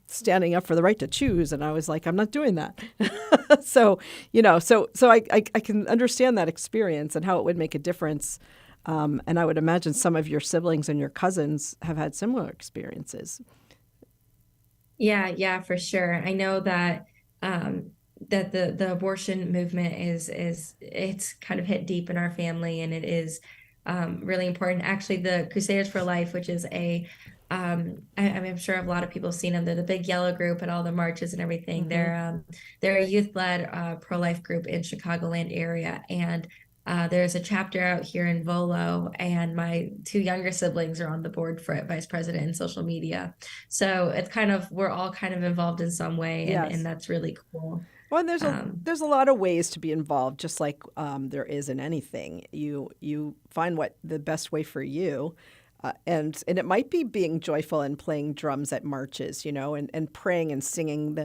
standing up for the right to choose. And I was like, I'm not doing that. So I can understand that experience and how it would make a difference. And I would imagine some of your siblings and your cousins have had similar experiences. Yeah, for sure. I know that that the abortion movement it's kind of hit deep in our family, and it is really important. Actually, the Crusaders for Life, which is I'm sure a lot of people have seen them. They're the big yellow group at all the marches and everything. Mm-hmm. They're a youth-led pro-life group in Chicagoland area, and there's a chapter out here in Volo, and my 2 younger siblings are on the board for it, vice president in social media. So it's we're all kind of involved in some way, and that's really cool. Well, and there's a lot of ways to be involved, just like there is in anything. You find what the best way for you, and it might be being joyful and playing drums at marches, and praying and singing.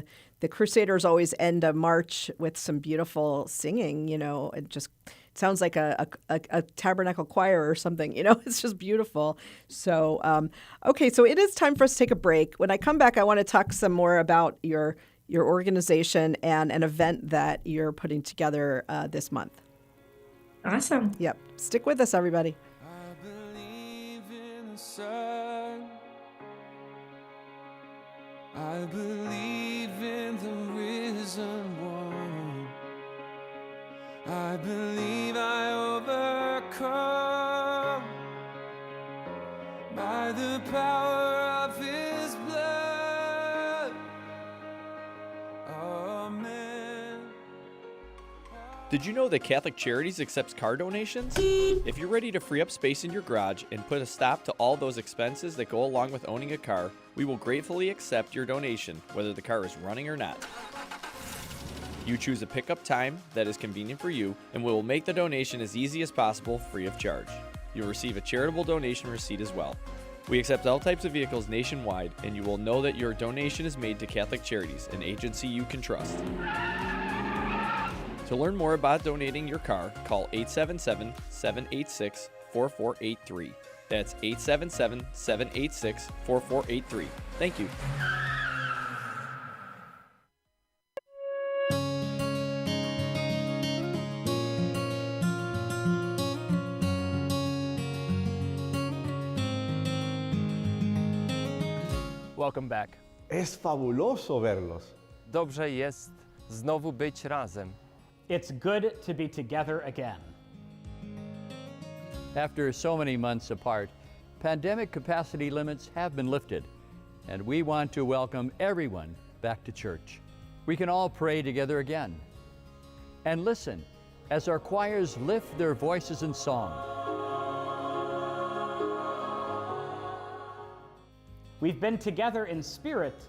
The Crusaders always end a march with some beautiful singing, it just sounds like a tabernacle choir or something, it's just beautiful. So, okay, so it is time for us to take a break. When I come back, I want to talk some more about your organization and an event that you're putting together this month. Awesome. Yep. Stick with us, everybody. I believe in the sun. I believe in the risen one. I believe I overcome by the power of his blood. Did you know that Catholic Charities accepts car donations? If you're ready to free up space in your garage and put a stop to all those expenses that go along with owning a car, we will gratefully accept your donation, whether the car is running or not. You choose a pickup time that is convenient for you, and we will make the donation as easy as possible, free of charge. You'll receive a charitable donation receipt as well. We accept all types of vehicles nationwide, and you will know that your donation is made to Catholic Charities, an agency you can trust. To learn more about donating your car, call 877-786-4483. That's 877-786-4483. Thank you. Welcome back. Es fabuloso verlos. Dobrze jest znowu być razem. It's good to be together again. After so many months apart, pandemic capacity limits have been lifted, and we want to welcome everyone back to church. We can all pray together again. And listen as our choirs lift their voices in song. We've been together in spirit.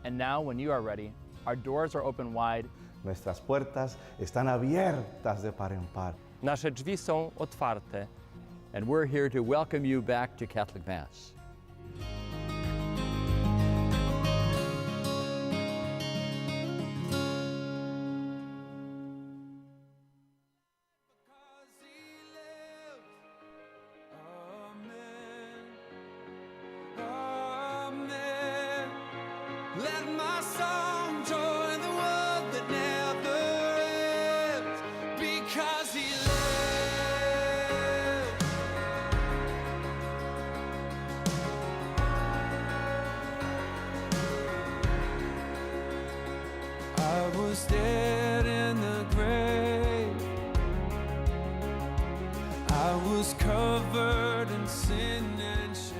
And now, when you are ready, our doors are open wide. Nuestras puertas están abiertas de par en par. Nasze drzwi są otwarte. And we're here to welcome you back to Catholic Mass. Let my song join the world that never ends, because he lives. I was dead in the grave. I was covered in sin and shame.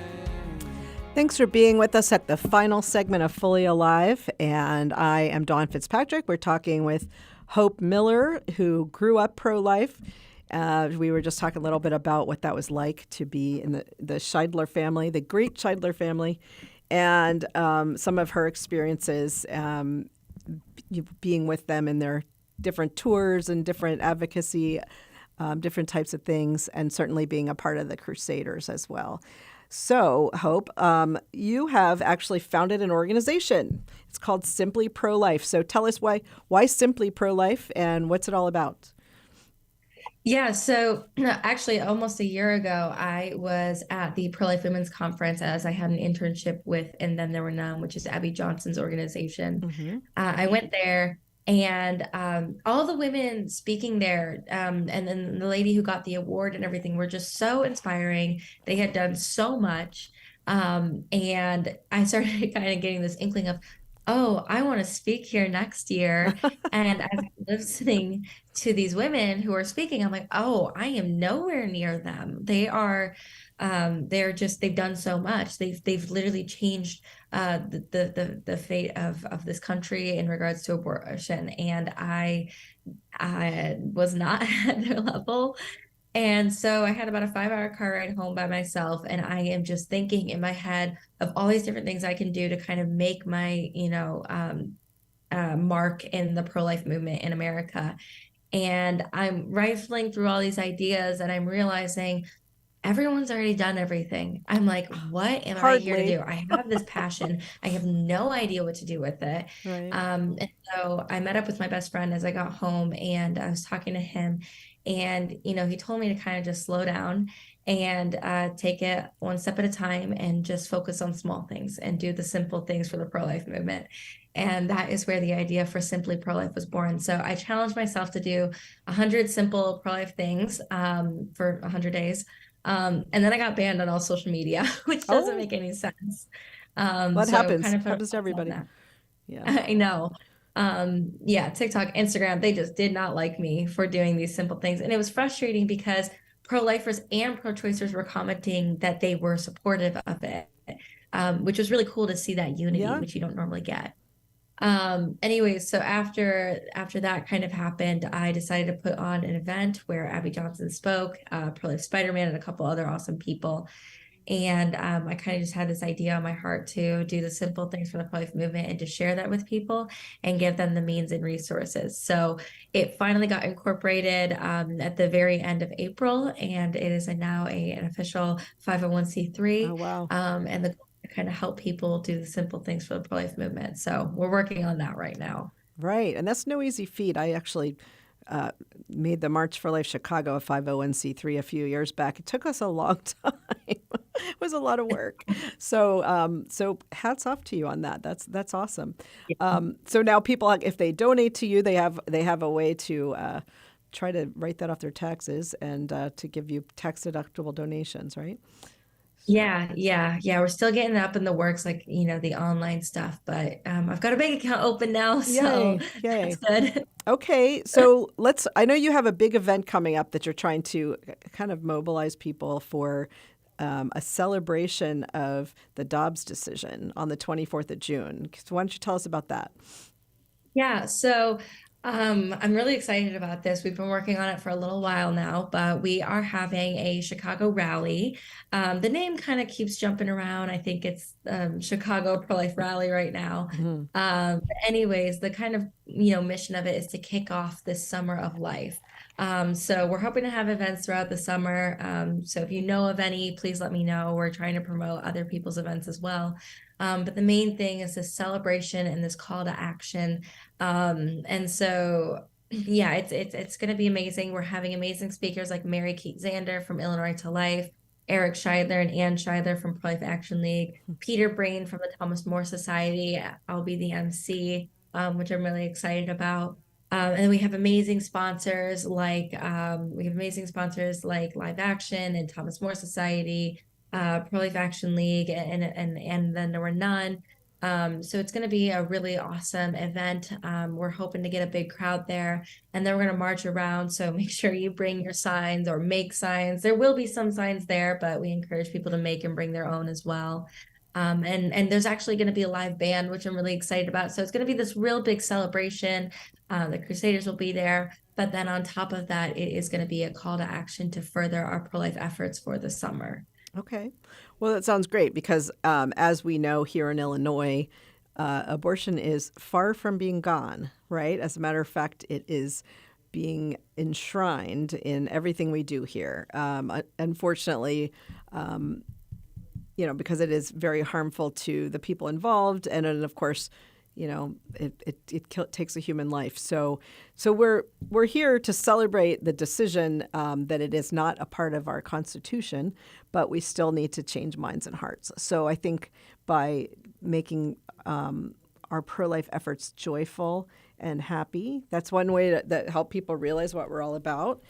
Thanks for being with us at the final segment of Fully Alive. And I am Dawn Fitzpatrick. We're talking with Hope Miller, who grew up pro-life. We were just talking a little bit about what that was like to be in the Scheidler family, the great Scheidler family, and some of her experiences being with them in their different tours and different advocacy, different types of things, and certainly being a part of the Crusaders as well. So, Hope, you have actually founded an organization. It's called Simply Pro-Life. So tell us why Simply Pro-Life and what's it all about? Yeah, so actually almost a year ago, I was at the Pro-Life Women's Conference as I had an internship with And Then There Were None, which is Abby Johnson's organization. Mm-hmm. I went there and all the women speaking there and then the lady who got the award and everything were just so inspiring. They had done so much. And I started kind of getting this inkling of, oh, I want to speak here next year. And as I'm listening to these women who are speaking, I'm like, oh, I am nowhere near them. They are, they've done so much. They've literally changed the fate of this country in regards to abortion. And I was not at their level. And so I had about a 5-hour car ride home by myself, and I am just thinking in my head of all these different things I can do to kind of make my, mark in the pro-life movement in America. And I'm rifling through all these ideas, and I'm realizing everyone's already done everything. I'm like, what am I here to do? I have this passion. I have no idea what to do with it. Right. And so I met up with my best friend as I got home, and I was talking to him. And, he told me to kind of just slow down and take it one step at a time and just focus on small things and do the simple things for the pro-life movement. And that is where the idea for Simply Pro-Life was born. So I challenged myself to do 100 simple pro-life things for 100 days. And then I got banned on all social media, which doesn't make any sense. What happens? Happens to everybody. Yeah, I know. TikTok, Instagram, they just did not like me for doing these simple things. And it was frustrating because pro-lifers and pro-choicers were commenting that they were supportive of it, which was really cool to see that unity, which you don't normally get. Anyways, so after that kind of happened, I decided to put on an event where Abby Johnson spoke, Pro-Life Spider-Man, and a couple other awesome people. And I kind of just had this idea on my heart to do the simple things for the pro-life movement and to share that with people and give them the means and resources. So it finally got incorporated at the very end of April, and it is now an official 501c3. Oh, wow. And the goal is to kind of help people do the simple things for the pro-life movement. So we're working on that right now. Right. And that's no easy feat. I actually made the March for Life Chicago a 501c3 a few years back. It took us a long time. It was a lot of work. So hats off to you on that. That's awesome. So now people, if they donate to you, they have a way to try to write that off their taxes and to give you tax deductible donations, right? Yeah. We're still getting up in the works, like, the online stuff, but I've got a bank account open now, so Yay. that's good. Okay, so I know you have a big event coming up that you're trying to kind of mobilize people for a celebration of the Dobbs decision on the 24th of June. So why don't you tell us about that? Yeah, so I'm really excited about this. We've been working on it for a little while now, but we are having a Chicago rally. The name kind of keeps jumping around. I think it's Chicago Pro-Life Rally right now. But anyways, the kind of mission of it is to kick off this summer of life. So we're hoping to have events throughout the summer. So if you know of any, please let me know. We're trying to promote other people's events as well. But the main thing is this celebration and this call to action. And so, yeah, it's going to be amazing. We're having amazing speakers like Mary Kate Zander from Illinois to Life, Eric Scheidler and Ann Scheidler from Pro-Life Action League, Peter Brain from the Thomas More Society. I'll be the MC, which I'm really excited about. And we have amazing sponsors like Live Action and Thomas More Society, Pro-Life Action League, and then there were none. So it's going to be a really awesome event. We're hoping to get a big crowd there, and then we're going to march around. So make sure you bring your signs or make signs. There will be some signs there, but we encourage people to make and bring their own as well. And there's actually going to be a live band, which I'm really excited about. So it's going to be this real big celebration. The Crusaders will be there. But then on top of that, it is going to be a call to action to further our pro-life efforts for the summer. Okay. Well, that sounds great because as we know here in Illinois, abortion is far from being gone, right? As a matter of fact, it is being enshrined in everything we do here. Unfortunately, because it is very harmful to the people involved. And then, of course, it takes a human life. So we're here to celebrate the decision that it is not a part of our Constitution, but we still need to change minds and hearts. So I think by making our pro-life efforts joyful and happy, that's one way to help people realize what we're all about.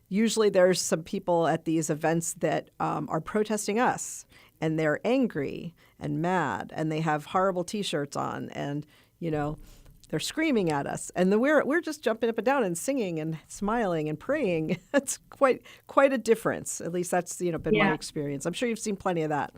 Usually there's some people at these events that are protesting us, and they're angry and mad, and they have horrible T-shirts on, and they're screaming at us, and we're just jumping up and down and singing and smiling and praying. It's quite a difference. At least that's been my experience. I'm sure you've seen plenty of that.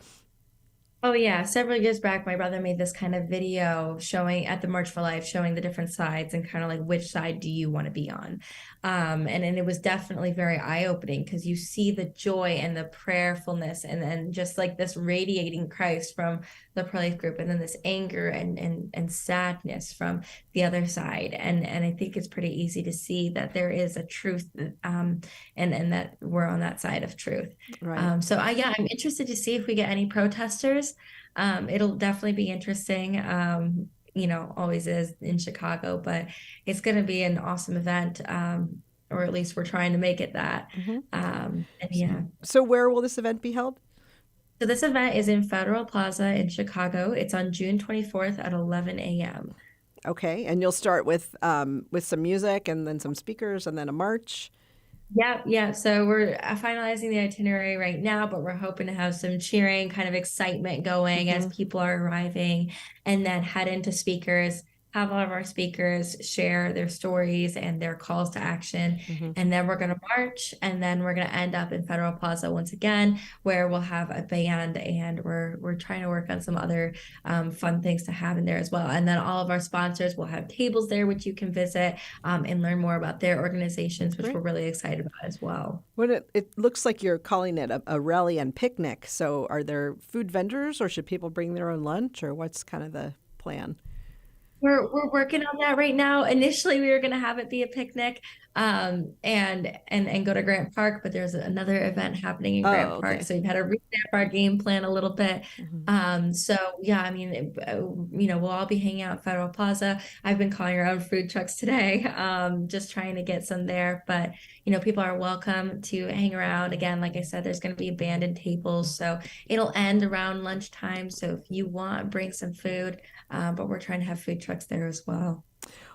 Oh yeah, several years back, my brother made this kind of video showing at the March for Life, showing the different sides and kind of like, which side do you want to be on? And it was definitely very eye-opening because you see the joy and the prayerfulness and just like this radiating Christ from the pro-life group, and then this anger and sadness from the other side. And I think it's pretty easy to see that there is a truth and that we're on that side of truth. Right. So I'm interested to see if we get any protesters. It'll definitely be interesting. Always is in Chicago, but it's going to be an awesome event. Or at least we're trying to make it that. So where will this event be held? So this event is in Federal Plaza in Chicago. It's on June 24th at 11 a.m. Okay. And you'll start with some music and then some speakers and then a march. Yeah. So we're finalizing the itinerary right now, but we're hoping to have some cheering, kind of excitement going as people are arriving, and then head into speakers. have all of our speakers share their stories and their calls to action. Mm-hmm. And then we're going to march, and then we're going to end up in Federal Plaza once again, where we'll have a band, and we're trying to work on some other fun things to have in there as well. And then all of our sponsors will have tables there, which you can visit and learn more about their organizations, which we're really excited about as well. Well, it looks like you're calling it a rally and picnic. So are there food vendors, or should people bring their own lunch, or what's kind of the plan? We're working on that right now. Initially, we were going to have it be a picnic and go to Grant Park, but there's another event happening in Grant Park. So we've had to revamp our game plan a little bit. So yeah, I mean, we'll all be hanging out at Federal Plaza. I've been calling around food trucks today, just trying to get some there. But, people are welcome to hang around. Again, like I said, there's going to be abandoned tables. So it'll end around lunchtime. So if you want, bring some food. But we're trying to have food trucks there as well.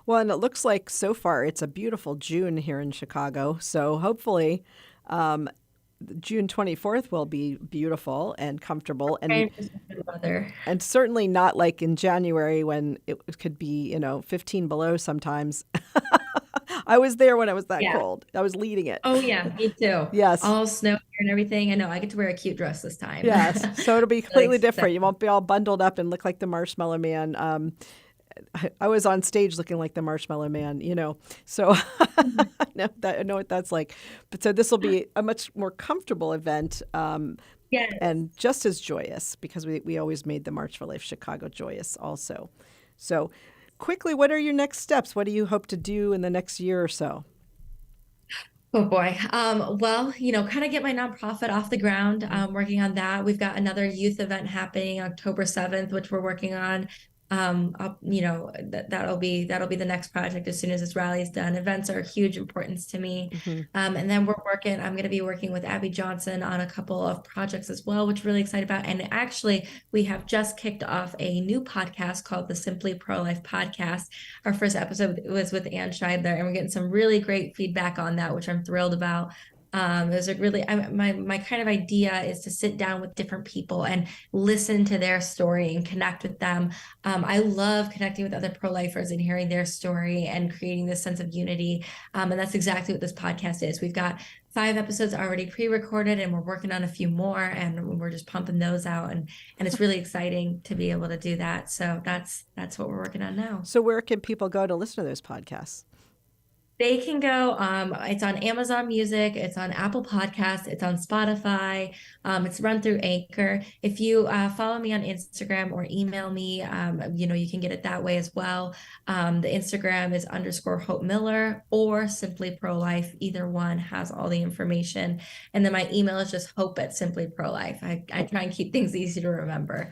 Well, and it looks like so far it's a beautiful June here in Chicago. So hopefully June 24th will be beautiful and comfortable. And certainly not like in January when it could be, 15 below sometimes. I was there when it was that cold. I was leading it. Oh, yeah, me too. Yes. All snow and everything. I know I get to wear a cute dress this time. Yes. So it'll be completely different. You won't be all bundled up and look like the Marshmallow Man. I was on stage looking like the Marshmallow Man, so I know what that's like. But so this will be a much more comfortable event and just as joyous, because we always made the March for Life Chicago joyous also. So quickly, what are your next steps? What do you hope to do in the next year or so? Oh boy. Well, kind of get my nonprofit off the ground, working on that. We've got another youth event happening October 7th, which we're working on. That'll be the next project as soon as this rally is done. Events are huge importance to me. And then I'm going to be working with Abby Johnson on a couple of projects as well, which I'm really excited about. And actually, we have just kicked off a new podcast called the Simply Pro-Life Podcast. Our first episode was with Ann Scheidler, and we're getting some really great feedback on that, which I'm thrilled about. There's my kind of idea is to sit down with different people and listen to their story and connect with them. I love connecting with other pro-lifers and hearing their story and creating this sense of unity. And that's exactly what this podcast is. We've got 5 episodes already pre-recorded, and we're working on a few more, and we're just pumping those out. And it's really exciting to be able to do that. So that's what we're working on now. So where can people go to listen to those podcasts? They can go, it's on Amazon Music, it's on Apple Podcasts, it's on Spotify, it's run through Anchor. If you follow me on Instagram or email me, you can get it that way as well. The Instagram is _Hope Miller or Simply Pro-Life. Either one has all the information. And then my email is just hope@simplyprolife. I try and keep things easy to remember.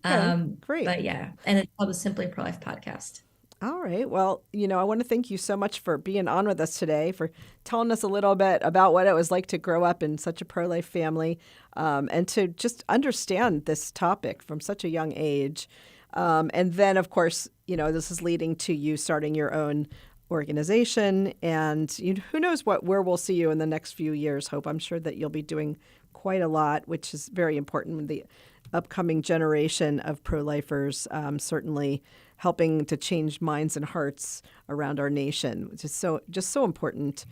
Okay, great. But yeah, and it's called the Simply Pro-Life Podcast. All right. Well, I want to thank you so much for being on with us today, for telling us a little bit about what it was like to grow up in such a pro-life family, and to just understand this topic from such a young age. And then, of course, this is leading to you starting your own organization. And who knows where we'll see you in the next few years, Hope. I'm sure that you'll be doing quite a lot, which is very important with the upcoming generation of pro-lifers, certainly helping to change minds and hearts around our nation, which is just so important.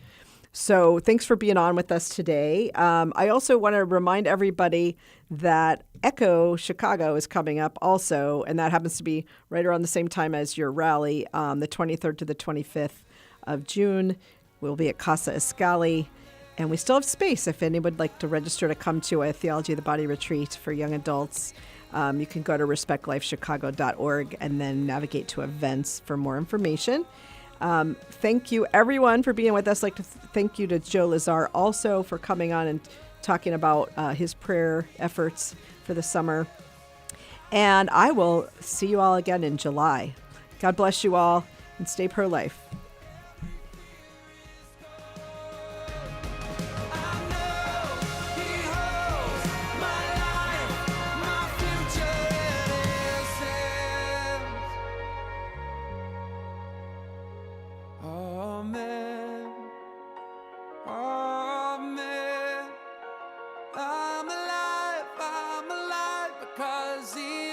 So thanks for being on with us today. I also want to remind everybody that Echo Chicago is coming up also, and that happens to be right around the same time as your rally, the 23rd to the 25th of June. We'll be at Casa Escali, and we still have space if anyone would like to register to come to a Theology of the Body retreat for young adults. You can go to respectlifechicago.org and then navigate to events for more information. Thank you, everyone, for being with us. I'd like to thank you to Joe Lazar also for coming on and talking about his prayer efforts for the summer. And I will see you all again in July. God bless you all, and stay pro-life. I'm alive because he